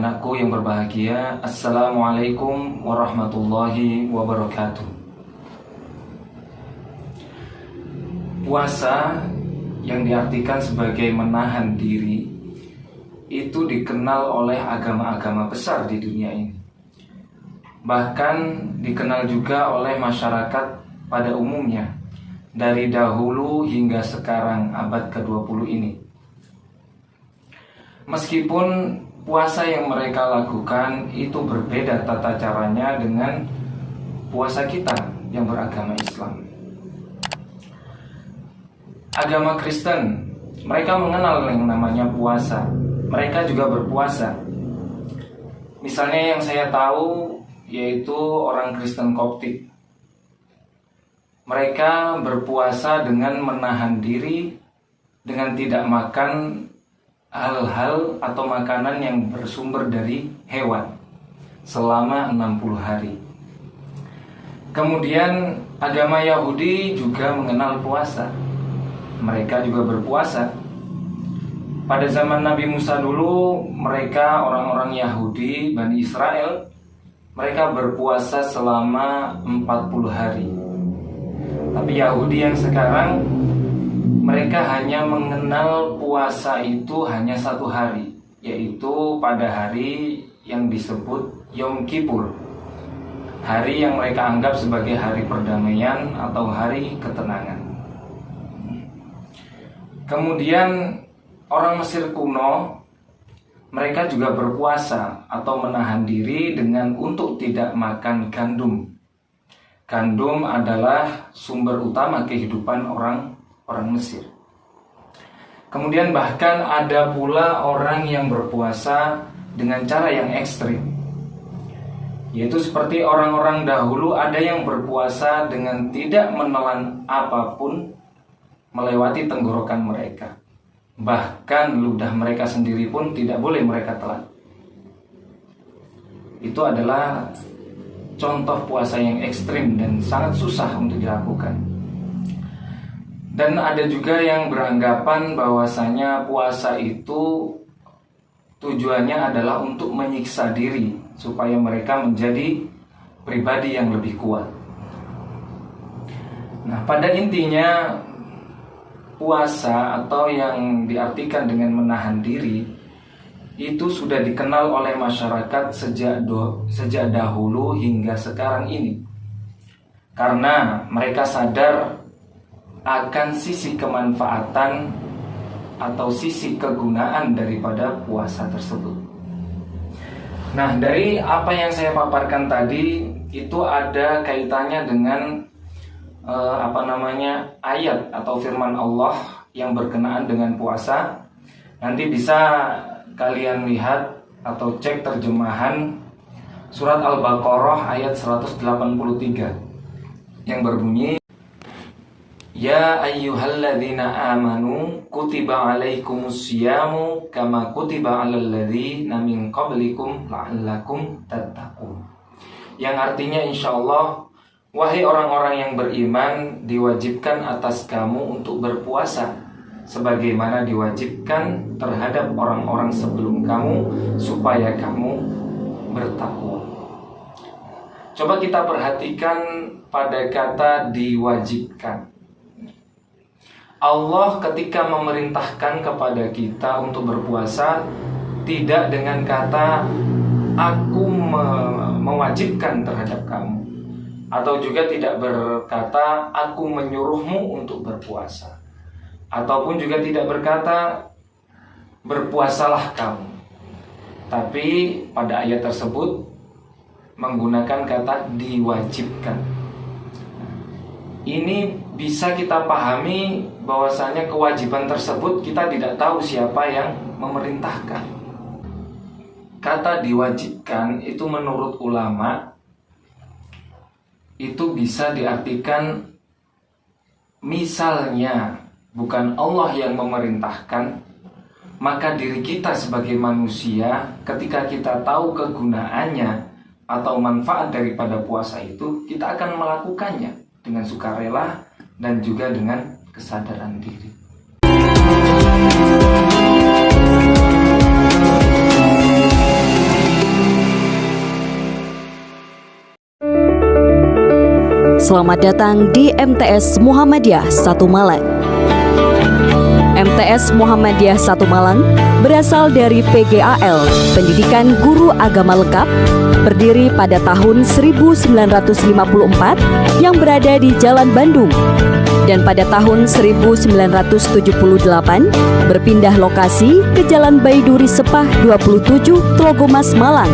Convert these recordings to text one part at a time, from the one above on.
anak-anakku yang berbahagia, Assalamualaikum warahmatullahi wabarakatuh. Puasa yang diartikan sebagai menahan diri itu dikenal oleh agama-agama besar di dunia ini. Bahkan dikenal juga oleh masyarakat pada umumnya dari dahulu hingga sekarang abad ke-20 ini. Meskipun puasa yang mereka lakukan itu berbeda tata caranya dengan puasa kita yang beragama Islam. Agama Kristen, mereka mengenal yang namanya puasa. Mereka juga berpuasa. Misalnya yang saya tahu yaitu orang Kristen Koptik. Mereka berpuasa dengan menahan diri, dengan tidak makan hal-hal atau makanan yang bersumber dari hewan selama 60 hari. Kemudian agama Yahudi juga mengenal puasa. Mereka juga berpuasa. Pada zaman Nabi Musa dulu, mereka orang-orang Yahudi, Bani Israel, mereka berpuasa selama 40 hari. Tapi Yahudi yang sekarang, mereka hanya mengenal puasa itu hanya 1 hari, yaitu pada hari yang disebut Yom Kippur, hari yang mereka anggap sebagai hari perdamaian atau hari ketenangan. Kemudian orang Mesir kuno, mereka juga berpuasa atau menahan diri dengan untuk tidak makan gandum. Gandum adalah sumber utama kehidupan orang Mesir. Kemudian bahkan ada pula orang yang berpuasa dengan cara yang ekstrim, yaitu seperti orang-orang dahulu ada yang berpuasa dengan tidak menelan apapun melewati tenggorokan mereka. Bahkan ludah mereka sendiri pun tidak boleh mereka telan. Itu adalah contoh puasa yang ekstrim dan sangat susah untuk dilakukan. Dan ada juga yang beranggapan bahwasanya puasa itu tujuannya adalah untuk menyiksa diri supaya mereka menjadi pribadi yang lebih kuat. Nah, pada intinya puasa atau yang diartikan dengan menahan diri itu sudah dikenal oleh masyarakat sejak dahulu hingga sekarang ini. Karena mereka sadar akan sisi kemanfaatan atau sisi kegunaan daripada puasa tersebut. Nah, dari apa yang saya paparkan tadi itu ada kaitannya dengan ayat atau firman Allah yang berkenaan dengan puasa. Nanti bisa kalian lihat atau cek terjemahan surat Al-Baqarah ayat 183 yang berbunyi, Ya ayyuhalladzina amanu kutiba alaikumusyamu kama kutiba alal ladzina min qablikum la'allakum tattaqun. Yang artinya insyaallah, wahai orang-orang yang beriman, diwajibkan atas kamu untuk berpuasa sebagaimana diwajibkan terhadap orang-orang sebelum kamu supaya kamu bertakwa. Coba kita perhatikan pada kata diwajibkan. Allah ketika memerintahkan kepada kita untuk berpuasa tidak dengan kata aku mewajibkan terhadap kamu, atau juga tidak berkata aku menyuruhmu untuk berpuasa, ataupun juga tidak berkata berpuasalah kamu. Tapi pada ayat tersebut menggunakan kata diwajibkan. Ini bisa kita pahami bahwasanya kewajiban tersebut kita tidak tahu siapa yang memerintahkan. Kata diwajibkan itu menurut ulama itu bisa diartikan misalnya bukan Allah yang memerintahkan, maka diri kita sebagai manusia ketika kita tahu kegunaannya atau manfaat daripada puasa itu, kita akan melakukannya dengan sukarela dan juga dengan kesadaran diri. Selamat datang di MTS Muhammadiyah 1 Malang. MTS Muhammadiyah 1 Malang berasal dari PGAL, Pendidikan Guru Agama Lengkap, berdiri pada tahun 1954 yang berada di Jalan Bandung. Dan pada tahun 1978 berpindah lokasi ke Jalan Baiduri Sepah 27, Tlogomas, Malang.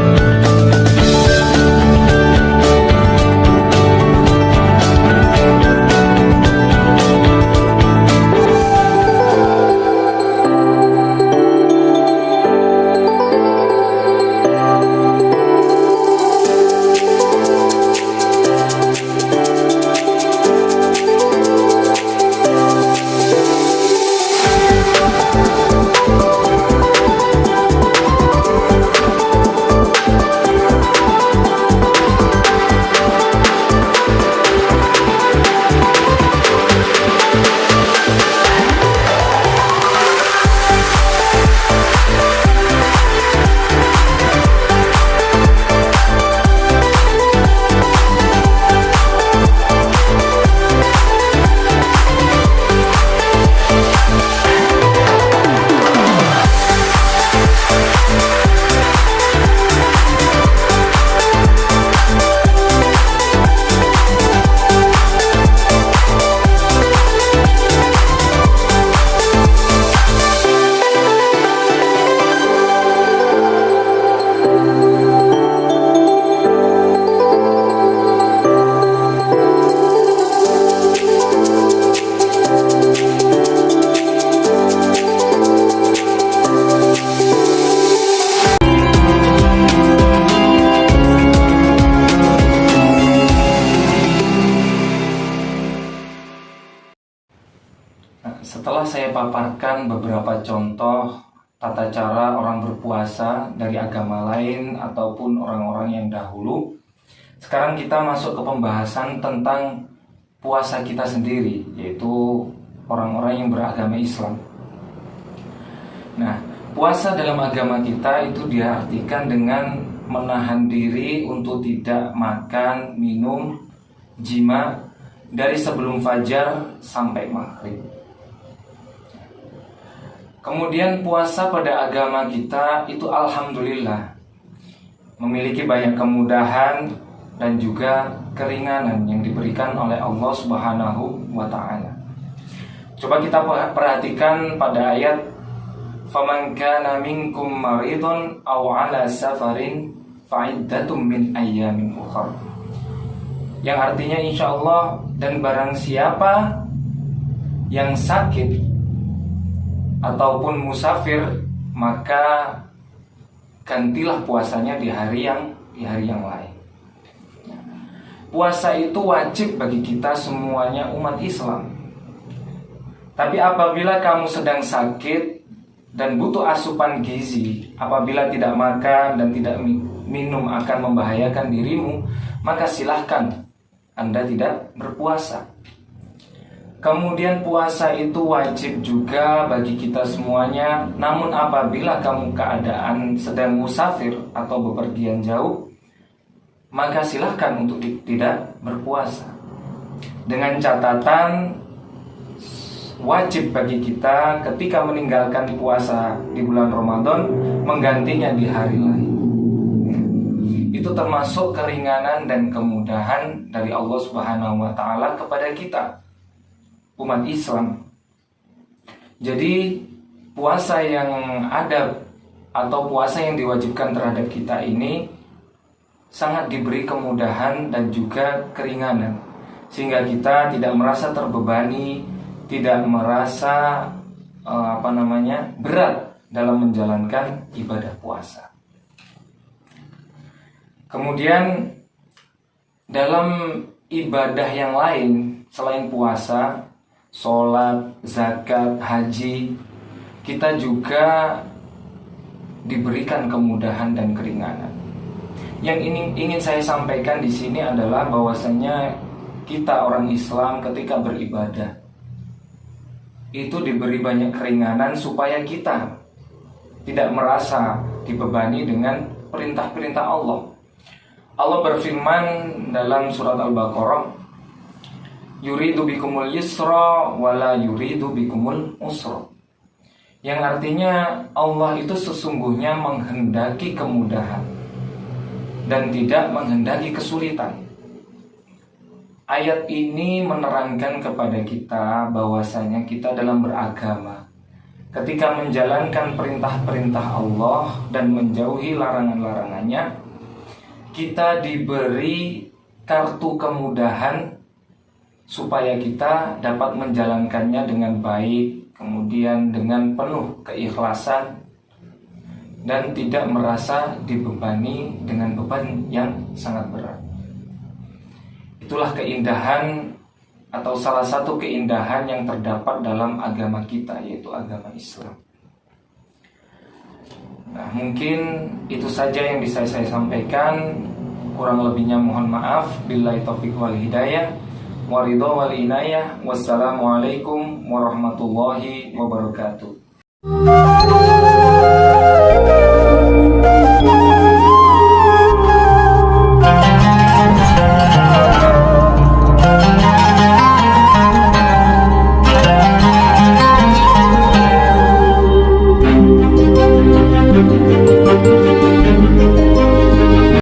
Setelah saya paparkan beberapa contoh tata cara orang berpuasa dari agama lain ataupun orang-orang yang dahulu, sekarang kita masuk ke pembahasan tentang puasa kita sendiri, yaitu orang-orang yang beragama Islam. Nah, puasa dalam agama kita itu diartikan dengan menahan diri untuk tidak makan, minum, jima dari sebelum fajar sampai maghrib. Kemudian puasa pada agama kita itu alhamdulillah memiliki banyak kemudahan dan juga keringanan yang diberikan oleh Allah Subhanahu wa ta'ala. Coba kita perhatikan pada ayat faman kana minkum maridun aw ala safarin fa'iddatum min ayyamin ukhra. Yang artinya insyaallah, dan barang siapa yang sakit ataupun musafir, maka gantilah puasanya di hari yang lain. Puasa itu wajib bagi kita semuanya umat Islam. Tapi apabila kamu sedang sakit dan butuh asupan gizi, apabila tidak makan dan tidak minum akan membahayakan dirimu, maka silahkan Anda tidak berpuasa. Kemudian puasa itu wajib juga bagi kita semuanya. Namun apabila kamu keadaan sedang musafir atau bepergian jauh, maka silahkan untuk tidak berpuasa. Dengan catatan wajib bagi kita ketika meninggalkan puasa di bulan Ramadan, menggantinya di hari lain. Itu termasuk keringanan dan kemudahan dari Allah Subhanahu wa ta'ala kepada kita, umat Islam. Jadi puasa yang ada atau puasa yang diwajibkan terhadap kita ini sangat diberi kemudahan dan juga keringanan, sehingga kita tidak merasa terbebani, tidak merasa berat dalam menjalankan ibadah puasa. Kemudian dalam ibadah yang lain selain puasa, sholat, zakat, haji, kita juga diberikan kemudahan dan keringanan. Yang ingin saya sampaikan di sini adalah bahwasanya kita orang Islam ketika beribadah itu diberi banyak keringanan supaya kita tidak merasa dibebani dengan perintah-perintah Allah. Allah berfirman dalam surat Al-Baqarah yuridu bikumul yusra wala yuridu bikumul usra. Yang artinya Allah itu sesungguhnya menghendaki kemudahan dan tidak menghendaki kesulitan. Ayat ini menerangkan kepada kita bahwasanya kita dalam beragama, ketika menjalankan perintah-perintah Allah dan menjauhi larangan-larangannya, kita diberi kartu kemudahan supaya kita dapat menjalankannya dengan baik, kemudian dengan penuh keikhlasan dan tidak merasa dibebani dengan beban yang sangat berat. Itulah keindahan atau salah satu keindahan yang terdapat dalam agama kita, yaitu agama Islam. Nah, mungkin itu saja yang bisa saya sampaikan. Kurang lebihnya mohon maaf. Billahi taufiq wal hidayah, waridho wal inayah. Wassalamualaikum warahmatullahi wabarakatuh.